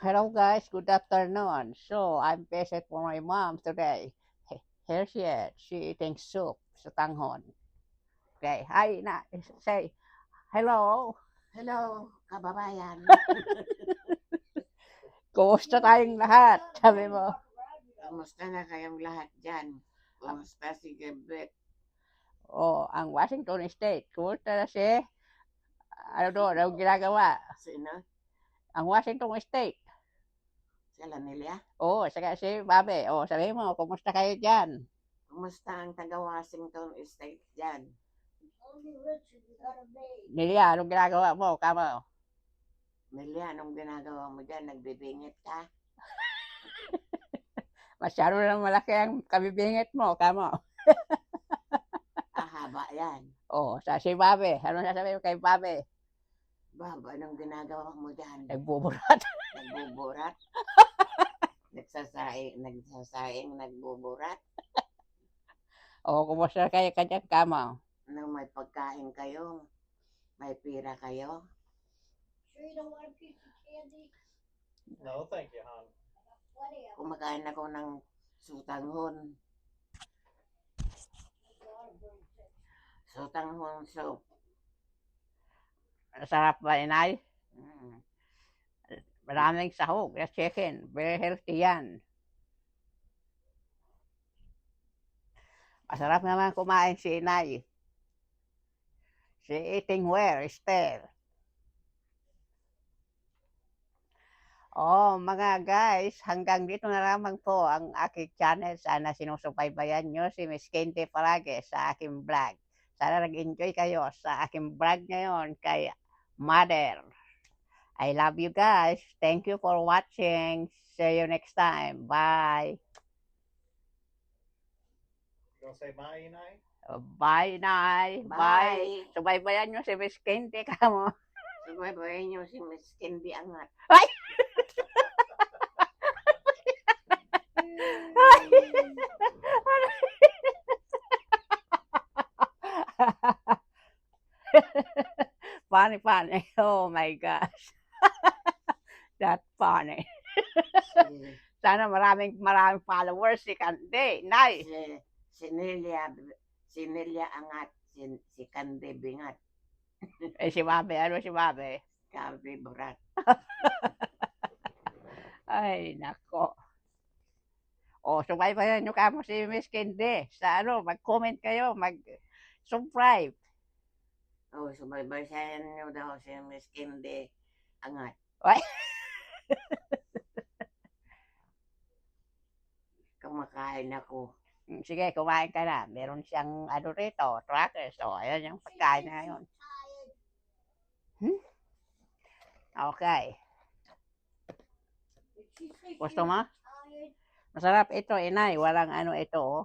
Hello guys, good afternoon. So I'm visit for my mom today. Here she is. She eating soup sa tanghon. Okay, hi na. Say hello. Hello, kababayan. Kumusta tayong lahat? Sabi mo. Kamusta na kayong lahat dyan? Kumusta si Gebet? Oh, ang Washington State. Kumusta na si? Ano doon? Anong ginagawa? Sino? Ang Washington State. Sila nila? Oh, saka si Babe. Oh, sabi mo, kumusta kayo dyan? Kumusta ang taga Washington State dyan? Nilia, anong ginagawa mo? Kamo. Melia, anong ginagawa mo dyan? Nagbibingit ka? Masyado lang malaki ang kabibingit mo. Kamo. Haba yan. Oh, sa si Babe. Ano sasabihin mo kay Babe? Bab, anong ginagawa mo dyan? Nagbuburat. Nagbuburat? Nagsasaing, nagbuburat? O, kumusta kayo kanyang kama? Nang may pagkain kayo? May pira kayo? Sure you don't want a piece of candy? No, thank you, hon. Plenty of Kumakain ako ng sutanghon. Sutanghon soup. Sarap ba, inay? Mm. Maraming sahog. Yung chicken. Very healthy yan. Masarap naman kumain si inay. She eating well, still. Oh, mga guys, hanggang dito na lamang po ang aking channel. Sana sinusubaybayan nyo si Miss Candy palagi sa aking vlog. Sana nag-enjoy kayo sa aking vlog ngayon kay Mother. I love you guys. Thank you for watching. See you next time. Bye. You gonna say bye, Inay? Bye, Nay. Bye. Bye. Subaybayan nyo si Miss Candy kamo. Subaybayan niyo si Miss Candy Angat. Ay! Funny, funny. Oh my gosh. That's funny. Sana maraming followers si Candy. Nay. Si Nelia Angat, si Candy Bingat, Eh, si Babe. Ano si Babe? Kabi Brat. Ay, nako. O, subaybayan nyo kamo si Miss Candy. Sa ano, mag-comment kayo, mag-subscribe. Oh, subaybayan niyo daw si Miss Candy Angat. Ay. Kumakain ako. Sige, kumain ka na. Meron siyang ano rito, trackers. O, ayan yung pagkain na yun. Okay. Gusto mo? tired. Masarap ito, inay. Walang ano ito, oh.